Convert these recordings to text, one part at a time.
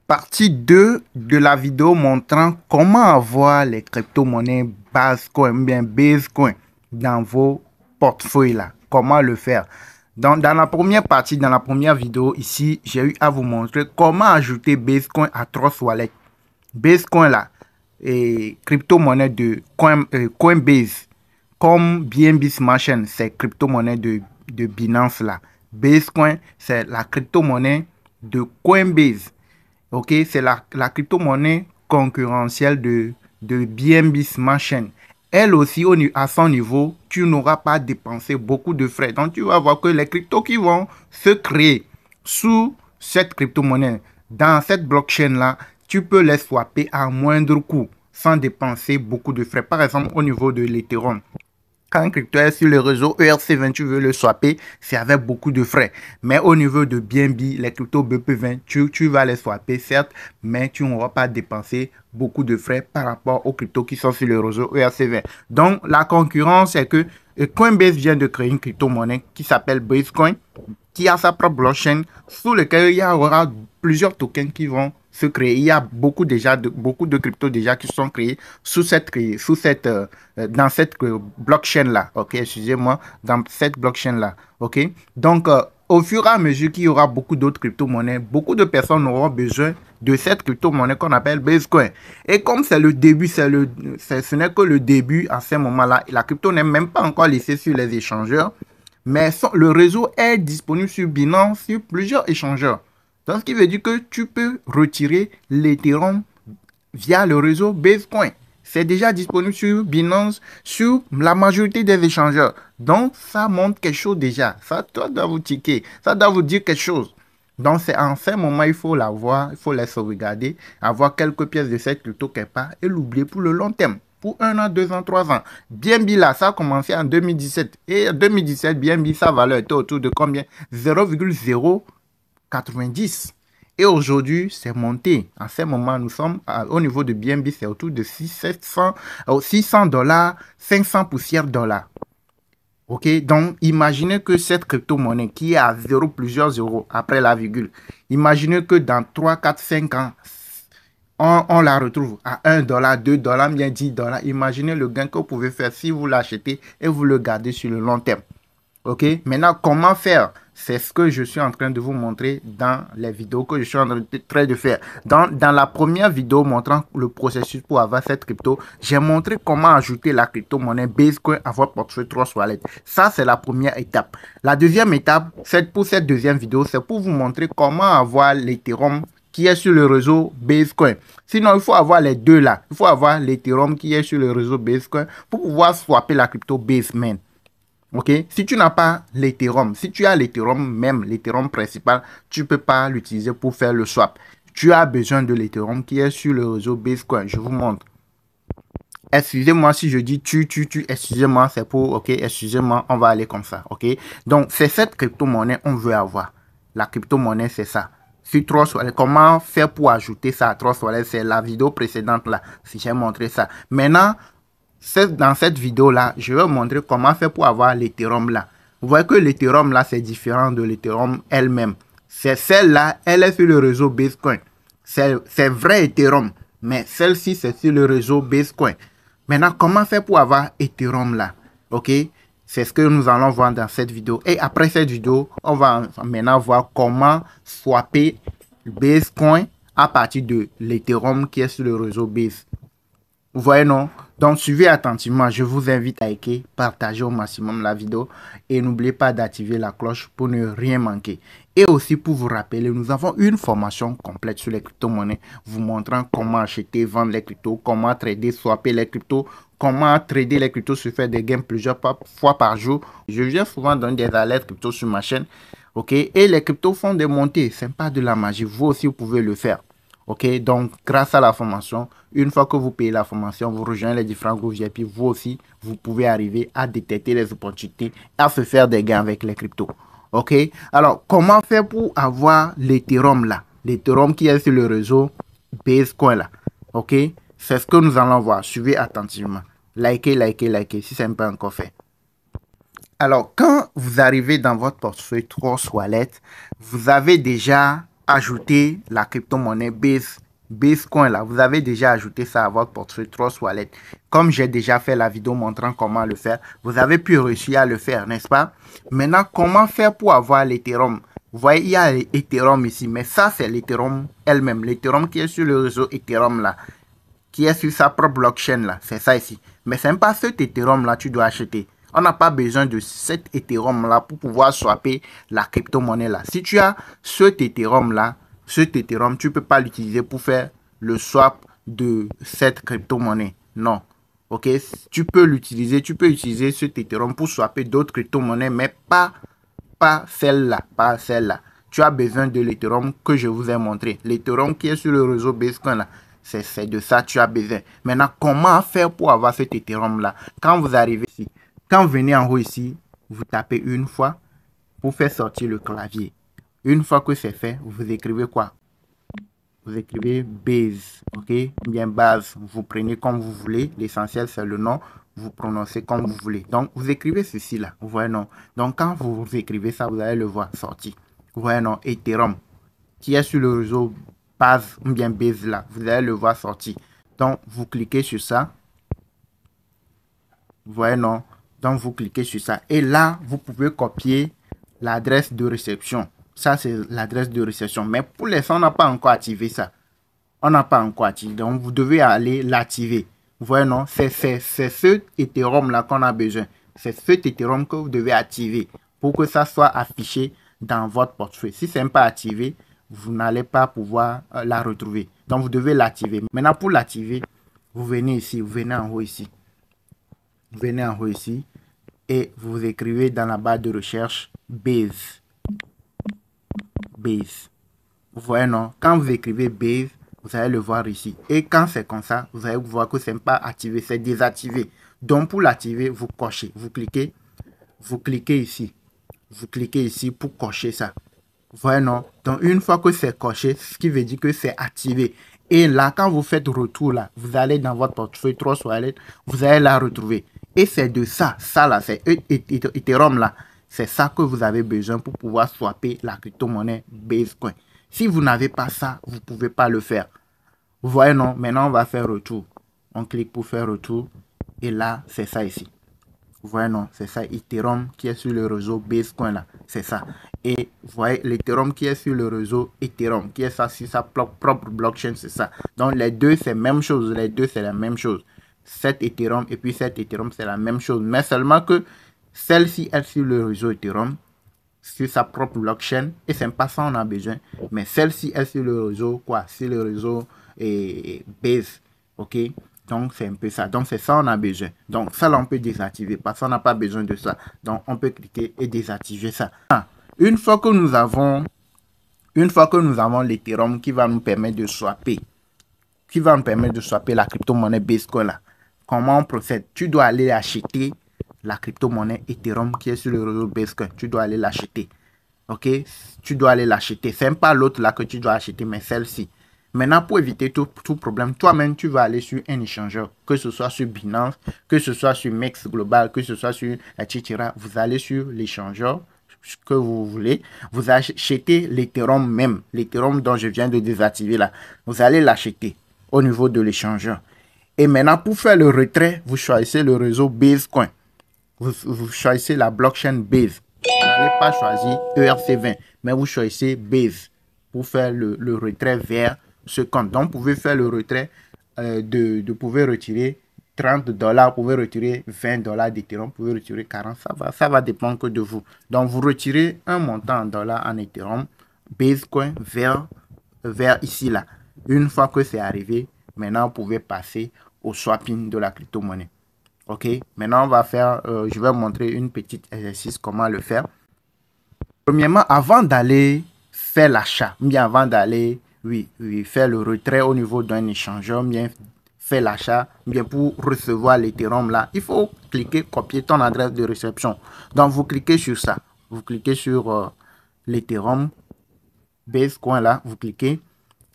Partie 2 de la vidéo montrant comment avoir les crypto-monnaies Basecoin dans vos portefeuilles là. Comment le faire. Dans la première partie, dans la première vidéo ici, j'ai eu à vous montrer comment ajouter Basecoin à Trust Wallet. Basecoin là, et crypto-monnaie de Coinbase, comme BNB Smart Chain, c'est crypto-monnaie de Binance là. Basecoin, c'est la crypto-monnaie de Coinbase. Ok, c'est la crypto-monnaie concurrentielle de BNB Smart Chain. Elle aussi, à son niveau, tu n'auras pas dépensé beaucoup de frais. Donc, tu vas voir que les cryptos qui vont se créer sous cette crypto-monnaie, dans cette blockchain-là, tu peux les swapper à moindre coût, sans dépenser beaucoup de frais. Par exemple, au niveau de l'Ethereum. Quand un crypto est sur le réseau ERC20, tu veux le swapper, c'est avec beaucoup de frais. Mais au niveau de BNB, les cryptos BP20, tu vas les swapper, certes, mais tu n'auras pas dépensé beaucoup de frais par rapport aux cryptos qui sont sur le réseau ERC20. Donc, la concurrence, c'est que Coinbase vient de créer une crypto-monnaie qui s'appelle Basecoin, qui a sa propre blockchain, sous lequel il y aura plusieurs tokens qui vont se créer. Il y a beaucoup de cryptos déjà qui sont créés dans cette blockchain là. Ok, excusez-moi, dans cette blockchain là. Ok, donc au fur et à mesure qu'il y aura beaucoup d'autres crypto-monnaies, beaucoup de personnes auront besoin de cette crypto-monnaie qu'on appelle Basecoin. Et comme c'est le début, ce n'est que le début à ce moment-là, la crypto n'est même pas encore laissée sur les échangeurs, mais le réseau est disponible sur Binance, sur plusieurs échangeurs. Donc, ce qui veut dire que tu peux retirer l'Ethereum via le réseau Basecoin. C'est déjà disponible sur Binance, sur la majorité des échangeurs. Donc, ça montre quelque chose déjà. Ça doit vous tiquer. Ça doit vous dire quelque chose. Donc, c'est en ce moment, il faut l'avoir, il faut la sauvegarder, avoir quelques pièces de cette crypto quelque part et l'oublier pour le long terme. Pour 1 an, 2 ans, 3 ans. BNB là, ça a commencé en 2017. Et en 2017, BNB, sa valeur était autour de combien? 0,090. Et aujourd'hui, c'est monté. En ce moment, nous sommes au niveau de BNB, c'est autour de 600 $, 500 poussières $. Ok, donc imaginez que cette crypto-monnaie qui est à plusieurs euros après la virgule, imaginez que dans 3, 4, 5 ans, on la retrouve à 1 $, 2 $, bien 10 $. Imaginez le gain que vous pouvez faire si vous l'achetez et vous le gardez sur le long terme. Ok, maintenant, comment faire? C'est ce que je suis en train de vous montrer dans les vidéos que je suis en train de faire. Dans la première vidéo montrant le processus pour avoir cette crypto, j'ai montré comment ajouter la crypto-monnaie Basecoin à votre portefeuille Trust Wallet. Ça, c'est la première étape. La deuxième étape, pour cette deuxième vidéo, c'est pour vous montrer comment avoir l'Ethereum qui est sur le réseau Basecoin. Sinon, il faut avoir les deux là. Il faut avoir l'Ethereum qui est sur le réseau Basecoin pour pouvoir swapper la crypto Baseman. Ok, si tu n'as pas l'Ethereum, si tu as l'Ethereum, même l'Ethereum principal, tu ne peux pas l'utiliser pour faire le swap. Tu as besoin de l'Ethereum qui est sur le réseau Basecoin. Je vous montre. Excusez-moi si je dis excusez-moi, c'est pour, ok, excusez-moi, on va aller comme ça, ok. Donc, c'est cette crypto-monnaie qu'on veut avoir. La crypto-monnaie, c'est ça. Sur Trust Wallet, comment faire pour ajouter ça à Trust Wallet, c'est la vidéo précédente là, si j'ai montré ça. Maintenant, dans cette vidéo là, je vais vous montrer comment faire pour avoir l'Ethereum là. Vous voyez que l'Ethereum là, c'est différent de l'Ethereum elle-même. C'est celle-là, elle est sur le réseau Basecoin. C'est vrai Ethereum, mais celle-ci, c'est sur le réseau Basecoin. Maintenant, comment faire pour avoir Ethereum là? Ok, c'est ce que nous allons voir dans cette vidéo. Et après cette vidéo, on va maintenant voir comment swapper Basecoin à partir de l'Ethereum qui est sur le réseau Base. Vous voyez, non? Donc, suivez attentivement. Je vous invite à liker, partager au maximum la vidéo et n'oubliez pas d'activer la cloche pour ne rien manquer. Et aussi pour vous rappeler, nous avons une formation complète sur les crypto-monnaies vous montrant comment acheter, vendre les cryptos, comment trader, swapper les cryptos, comment trader les cryptos, se faire des gains plusieurs fois par jour. Je viens souvent donner des alertes crypto sur ma chaîne. Ok? Et les cryptos font des montées. Ce n'est pas de la magie. Vous aussi, vous pouvez le faire. Ok, donc grâce à la formation, une fois que vous payez la formation, vous rejoignez les différents groupes VIP, vous aussi, vous pouvez arriver à détecter les opportunités, à se faire des gains avec les cryptos. Ok, alors comment faire pour avoir l'Ethereum là, l'Ethereum qui est sur le réseau Basecoin là. Ok, c'est ce que nous allons voir. Suivez attentivement. Likez, likez, likez si ce n'est pas encore fait. Alors, quand vous arrivez dans votre portefeuille Trust Wallet, vous avez déjà ajouter la crypto-monnaie Basecoin là. Vous avez déjà ajouté ça à votre portefeuille Trust Wallet. Comme j'ai déjà fait la vidéo montrant comment le faire, vous avez pu réussir à le faire, n'est-ce pas? Maintenant, comment faire pour avoir l'Ethereum? Vous voyez, il y a l'Ethereum ici, mais ça, c'est l'Ethereum elle-même. L'Ethereum qui est sur le réseau Ethereum là, qui est sur sa propre blockchain là, c'est ça ici. Mais c'est même pas cet Ethereum là tu dois acheter. On n'a pas besoin de cet Ethereum là pour pouvoir swapper la crypto-monnaie là. Si tu as cet Ethereum là, tu peux pas l'utiliser pour faire le swap de cette crypto-monnaie. Non. Ok, tu peux utiliser cet Ethereum pour swapper d'autres crypto-monnaies, mais pas celle-là, pas celle-là. Tu as besoin de l'Ethereum que je vous ai montré. L'Ethereum qui est sur le réseau Bitcoin là. C'est de ça que tu as besoin. Maintenant, comment faire pour avoir cet Ethereum là? Quand vous arrivez ici, quand vous venez en haut ici, vous tapez une fois pour faire sortir le clavier. Une fois que c'est fait, vous écrivez quoi? Vous écrivez base, ok? Bien base, vous prenez comme vous voulez. L'essentiel, c'est le nom. Vous prononcez comme vous voulez. Donc, vous écrivez ceci là. Vous voyez, non? Donc, quand vous écrivez ça, vous allez le voir sortir. Vous voyez, non? Ethereum, qui est sur le réseau base, ou bien base là. Vous allez le voir sortir. Donc, vous cliquez sur ça. Vous voyez, non? Donc, vous cliquez sur ça. Et là, vous pouvez copier l'adresse de réception. Ça, c'est l'adresse de réception. Mais pour l'instant, on n'a pas encore activé ça. On n'a pas encore activé. Donc, vous devez aller l'activer. Vous voyez, non? C'est ce Ethereum-là qu'on a besoin. C'est cet Ethereum que vous devez activer pour que ça soit affiché dans votre portefeuille. Si ce n'est pas activé, vous n'allez pas pouvoir la retrouver. Donc, vous devez l'activer. Maintenant, pour l'activer, vous venez ici. Vous venez en haut ici. Vous venez en haut ici. Et vous écrivez dans la barre de recherche Base. Base. Vous voyez, non? Quand vous écrivez Base, vous allez le voir ici. Et quand c'est comme ça, vous allez voir que ce n'est pas activé, c'est désactivé. Donc, pour l'activer, vous cochez. Vous cliquez ici. Vous cliquez ici pour cocher ça. Vous voyez, non? Donc, une fois que c'est coché, ce qui veut dire que c'est activé. Et là, quand vous faites retour, là, vous allez dans votre portefeuille Trust Wallet, vous allez la retrouver. Et c'est de ça là, c'est Ethereum là. C'est ça que vous avez besoin pour pouvoir swapper la crypto-monnaie Basecoin. Si vous n'avez pas ça, vous ne pouvez pas le faire. Vous voyez, non? Maintenant, on va faire retour. On clique pour faire retour. Et là, c'est ça ici. Vous voyez, non? C'est ça, Ethereum qui est sur le réseau Basecoin là. C'est ça. Et vous voyez, l'Ethereum qui est sur le réseau Ethereum, qui est ça sur sa propre blockchain, c'est ça. Donc, les deux, c'est la même chose. Les deux, c'est la même chose. Cet Ethereum et puis cet Ethereum, c'est la même chose. Mais seulement que celle-ci est sur le réseau Ethereum, sur sa propre blockchain. Et c'est pas ça on a besoin. Mais celle-ci est sur le réseau, quoi? Sur le réseau Base. OK? Donc, c'est un peu ça. Donc, c'est ça on a besoin. Donc, ça, là, on peut désactiver parce qu'on n'a pas besoin de ça. Donc, on peut cliquer et désactiver ça. Une fois que nous avons l'Ethereum qui va nous permettre de swapper, la crypto-monnaie Bitcoin là, comment on procède? Tu dois aller acheter la crypto-monnaie Ethereum qui est sur le réseau Bitcoin. Tu dois aller l'acheter. OK? Tu dois aller l'acheter. C'est pas l'autre là que tu dois acheter, mais celle-ci. Maintenant, pour éviter tout problème, toi-même, tu vas aller sur un échangeur, que ce soit sur Binance, que ce soit sur Mex Global, que ce soit sur etc. Vous allez sur l'échangeur que vous voulez. Vous achetez l'Ethereum même, l'Ethereum dont je viens de désactiver là. Vous allez l'acheter au niveau de l'échangeur. Et maintenant, pour faire le retrait, vous choisissez le réseau Basecoin. Vous choisissez la blockchain Base. Vous n'allez pas choisir ERC20, mais vous choisissez Base pour faire le retrait vers ce compte. Donc, vous pouvez faire le retrait vous pouvez retirer $30, vous pouvez retirer $20 d'Ethereum, vous pouvez retirer 40, ça va dépendre que de vous. Donc, vous retirez un montant en dollars en Ethereum, Basecoin vers ici, là. Une fois que c'est arrivé, maintenant, vous pouvez passer au swapping de la crypto-monnaie. OK, maintenant, on va faire, je vais vous montrer une petite exercice, comment le faire. Premièrement, avant d'aller faire l'achat, bien avant d'aller faire le retrait au niveau d'un échangeur, bien faire l'achat, bien pour recevoir l'Ethereum là, il faut cliquer, copier ton adresse de réception. Donc, vous cliquez sur ça. Vous cliquez sur l'Ethereum Basecoin là, vous cliquez.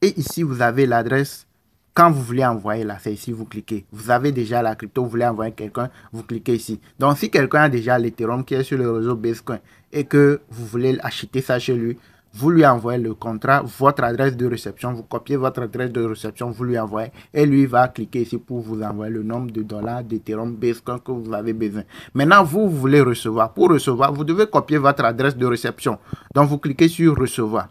Et ici, vous avez l'adresse. Quand vous voulez envoyer là, c'est ici, vous cliquez. Vous avez déjà la crypto, vous voulez envoyer quelqu'un, vous cliquez ici. Donc, si quelqu'un a déjà l'Ethereum qui est sur le réseau Basecoin et que vous voulez acheter ça chez lui, vous lui envoyez le contrat, votre adresse de réception, vous copiez votre adresse de réception, vous lui envoyez et lui va cliquer ici pour vous envoyer le nombre de dollars d'Ethereum Basecoin que vous avez besoin. Maintenant, vous voulez recevoir. Pour recevoir, vous devez copier votre adresse de réception. Donc, vous cliquez sur recevoir.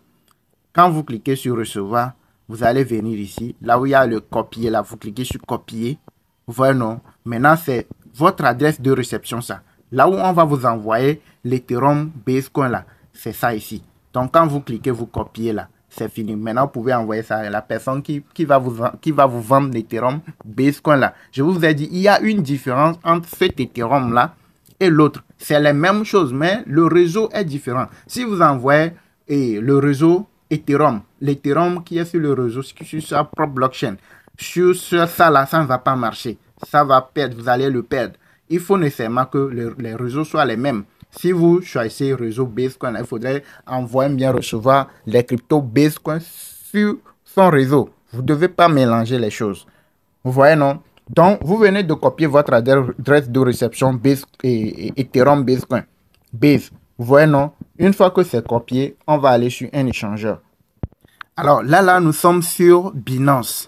Quand vous cliquez sur recevoir, vous allez venir ici, là où il y a le copier, là, vous cliquez sur copier. Vous voyez, non? Maintenant, c'est votre adresse de réception, ça. Là où on va vous envoyer l'Ethereum Basecoin, là, c'est ça ici. Donc, quand vous cliquez, vous copiez là, c'est fini. Maintenant, vous pouvez envoyer ça à la personne qui va vous vendre l'Ethereum Basecoin là. Je vous ai dit, il y a une différence entre cet Ethereum là et l'autre. C'est la même chose, mais le réseau est différent. Si vous envoyez le réseau Ethereum, l'Ethereum qui est sur le réseau, sur sa propre blockchain, sur ça là, ça ne va pas marcher. Ça va perdre, vous allez le perdre. Il faut nécessairement que les réseaux soient les mêmes. Si vous choisissez réseau Basecoin, il faudrait envoyer bien recevoir les cryptos Basecoin sur son réseau. Vous ne devez pas mélanger les choses. Vous voyez, non? Donc, vous venez de copier votre adresse de réception Base et Ethereum Basecoin. Base. Vous voyez, non? Une fois que c'est copié, on va aller sur un échangeur. Alors, là, nous sommes sur Binance.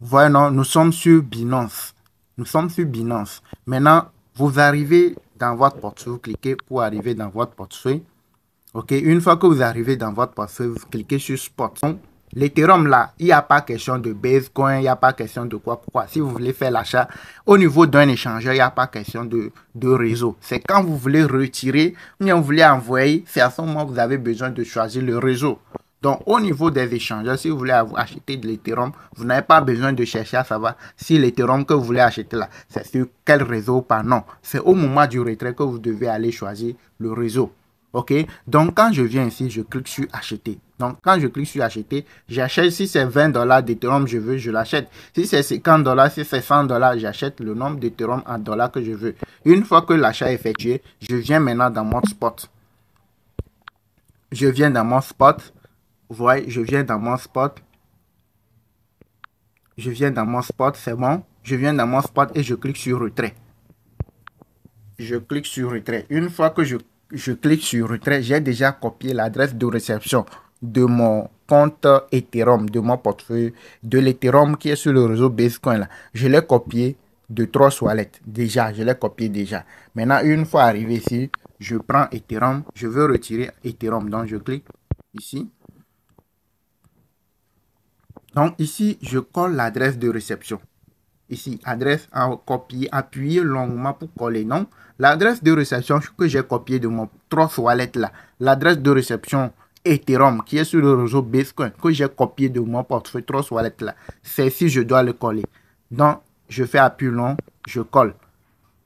Vous voyez, non? Nous sommes sur Binance. Nous sommes sur Binance. Maintenant, vous arrivez dans votre portefeuille, vous cliquez pour arriver dans votre portefeuille. Ok, une fois que vous arrivez dans votre portefeuille, vous cliquez sur Spot. L'Ethereum là, il n'y a pas question de Basecoin, il n'y a pas question de quoi. Si vous voulez faire l'achat au niveau d'un échangeur, il n'y a pas question de réseau. C'est quand vous voulez retirer, ou vous voulez envoyer, c'est à ce moment que vous avez besoin de choisir le réseau. Donc, au niveau des échangeurs, si vous voulez acheter de l'Ethereum, vous n'avez pas besoin de chercher à savoir si l'Ethereum que vous voulez acheter là, c'est sur quel réseau ou pas. Non, c'est au moment du retrait que vous devez aller choisir le réseau. Ok, donc quand je viens ici, je clique sur acheter. Donc quand je clique sur acheter, j'achète. Si c'est 20 dollars d'Ethereum, je l'achète. Si c'est 50 dollars, si c'est 100 dollars, j'achète le nombre d'Ethereum en dollars que je veux. Une fois que l'achat est effectué, je viens maintenant dans mon spot. Je viens dans mon spot. Vous voyez, je viens dans mon spot. Je viens dans mon spot, c'est bon. Je viens dans mon spot et je clique sur retrait. Je clique sur retrait. Une fois que je clique sur retrait, j'ai déjà copié l'adresse de réception de mon compte Ethereum, de mon portefeuille, de l'Ethereum qui est sur le réseau Basecoin là. Je l'ai copié de Trust Wallet. Déjà, je l'ai copié déjà. Maintenant, une fois arrivé ici, je prends Ethereum. Je veux retirer Ethereum. Donc, je clique ici. Donc, ici, je colle l'adresse de réception. Ici, adresse à copier, appuyer longuement pour coller. Non, l'adresse de réception que j'ai copié de mon Trust Wallet là, l'adresse de réception Ethereum qui est sur le réseau Basecoin que j'ai copié de mon portefeuille Trust Wallet là, c'est ici je dois le coller. Donc, je fais appui long, je colle.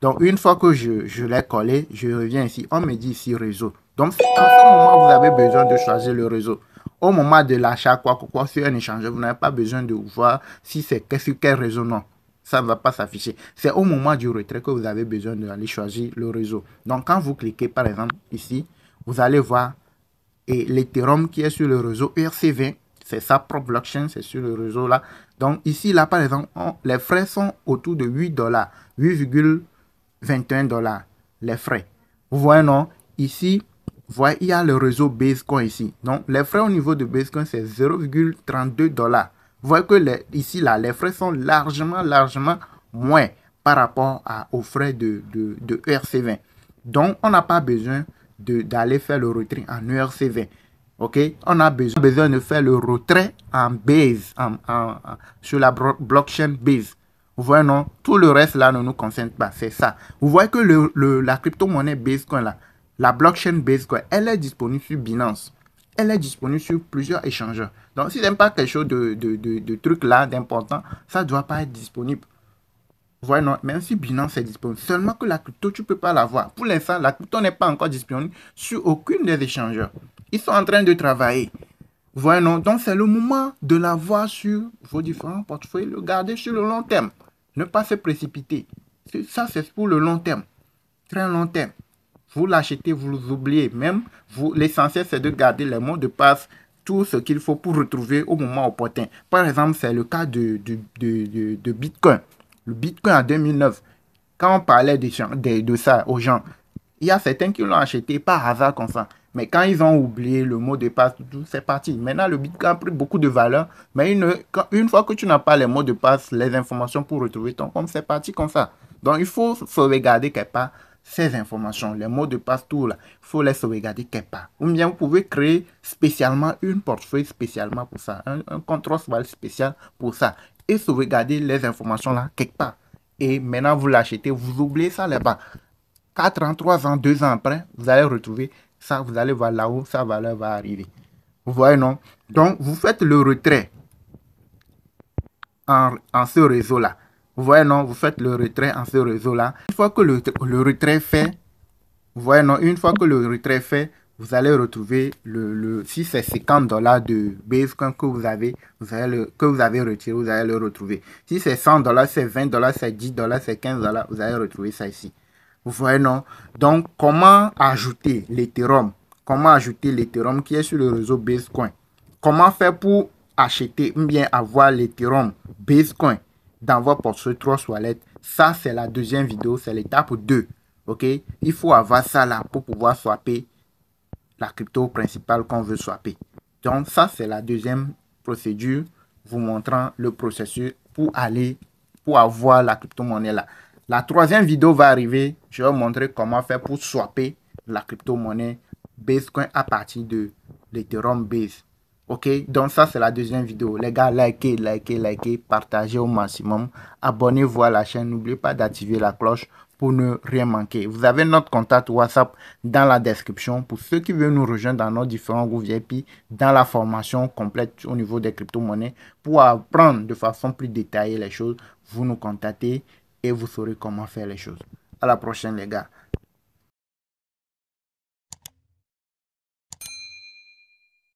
Donc, une fois que je l'ai collé, je reviens ici. On me dit ici réseau. Donc, c'est en ce moment vous avez besoin de choisir le réseau. Au moment de l'achat, quoi, sur un échangeur, vous n'avez pas besoin de voir si c'est sur quel réseau, non. Ça ne va pas s'afficher. C'est au moment du retrait que vous avez besoin d'aller choisir le réseau. Donc, quand vous cliquez, par exemple, ici, vous allez voir l'Ethereum qui est sur le réseau ERC20. C'est sa propre blockchain, c'est sur le réseau là. Donc, ici, là, par exemple, les frais sont autour de 8 dollars, 8,21 dollars, les frais. Vous voyez, non? Ici, vous voyez, il y a le réseau Basecoin ici. Donc, les frais au niveau de Basecoin, c'est 0,32 dollars. Vous voyez que ici, là, les frais sont largement moins par rapport aux frais de ERC20. Donc, on n'a pas besoin d'aller faire le retrait en ERC20. Ok? On a besoin de faire le retrait en Base, sur la blockchain Base. Vous voyez, non? Tout le reste, là, ne nous concerne pas. C'est ça. Vous voyez que la crypto-monnaie Basecoin, là, la blockchain Basecoin, elle est disponible sur Binance. Elle est disponible sur plusieurs échangeurs. Donc, si n'aime pas quelque chose de truc là, d'important, ça ne doit pas être disponible. Vous voyez, non, même si Binance est disponible, seulement que la crypto, tu ne peux pas l'avoir. Pour l'instant, la crypto n'est pas encore disponible sur aucune des échangeurs. Ils sont en train de travailler. Vous voyez, non, donc c'est le moment de l'avoir sur vos différents portefeuilles, le garder sur le long terme. Ne pas se précipiter. Ça, c'est pour le long terme. Très long terme. Vous l'achetez, vous l'oubliez. Même, l'essentiel, c'est de garder les mots de passe, tout ce qu'il faut pour retrouver au moment opportun. Par exemple, c'est le cas de Bitcoin. Le Bitcoin en 2009, quand on parlait de ça aux gens, il y a certains qui l'ont acheté par hasard comme ça. Mais quand ils ont oublié le mot de passe, c'est parti. Maintenant, le Bitcoin a pris beaucoup de valeur. Mais une fois que tu n'as pas les mots de passe, les informations pour retrouver ton compte, c'est parti comme ça. Donc, il faut sauvegarder quelque part ces informations, les mots de passe, tout là. Il faut les sauvegarder quelque part. Ou bien vous pouvez créer spécialement une portefeuille spécialement pour ça. Un compte Trustwallet spécial pour ça. Et sauvegarder les informations là quelque part. Et maintenant, vous l'achetez, vous oubliez ça là-bas. 4 ans, 3 ans, 2 ans après, vous allez retrouver ça, vous allez voir là où sa valeur va arriver. Vous voyez, non? Donc, vous faites le retrait en ce réseau-là. Vous voyez, non? Vous faites le retrait en ce réseau-là. Une fois que le retrait est fait, vous voyez, non? Une fois que le retrait est fait, vous allez retrouver si c'est 50 dollars de Bitcoin que vous avez retiré, vous allez le retrouver. Si c'est 100 dollars, c'est 20 dollars, c'est 10 dollars, c'est 15 dollars, vous allez retrouver ça ici. Vous voyez, non? Donc, comment ajouter l'Ethereum? Comment ajouter l'Ethereum qui est sur le réseau Bitcoin? Comment faire pour acheter ou bien avoir l'Ethereum Bitcoin dans votre portefeuille Trustwallet? Ça, c'est la deuxième vidéo, c'est l'étape 2. OK? Il faut avoir ça là pour pouvoir swapper la crypto principale qu'on veut swapper. Donc, ça, c'est la deuxième procédure vous montrant le processus pour avoir la crypto-monnaie là. La troisième vidéo va arriver. Je vais vous montrer comment faire pour swapper la crypto-monnaie Bitcoin à partir de l'Ethereum Base. Ok, donc ça c'est la deuxième vidéo. Les gars, likez, partagez au maximum. Abonnez-vous à la chaîne. N'oubliez pas d'activer la cloche pour ne rien manquer. Vous avez notre contact WhatsApp dans la description pour ceux qui veulent nous rejoindre dans nos différents groupes VIP, dans la formation complète au niveau des crypto-monnaies. Pour apprendre de façon plus détaillée les choses, vous nous contactez et vous saurez comment faire les choses. À la prochaine les gars.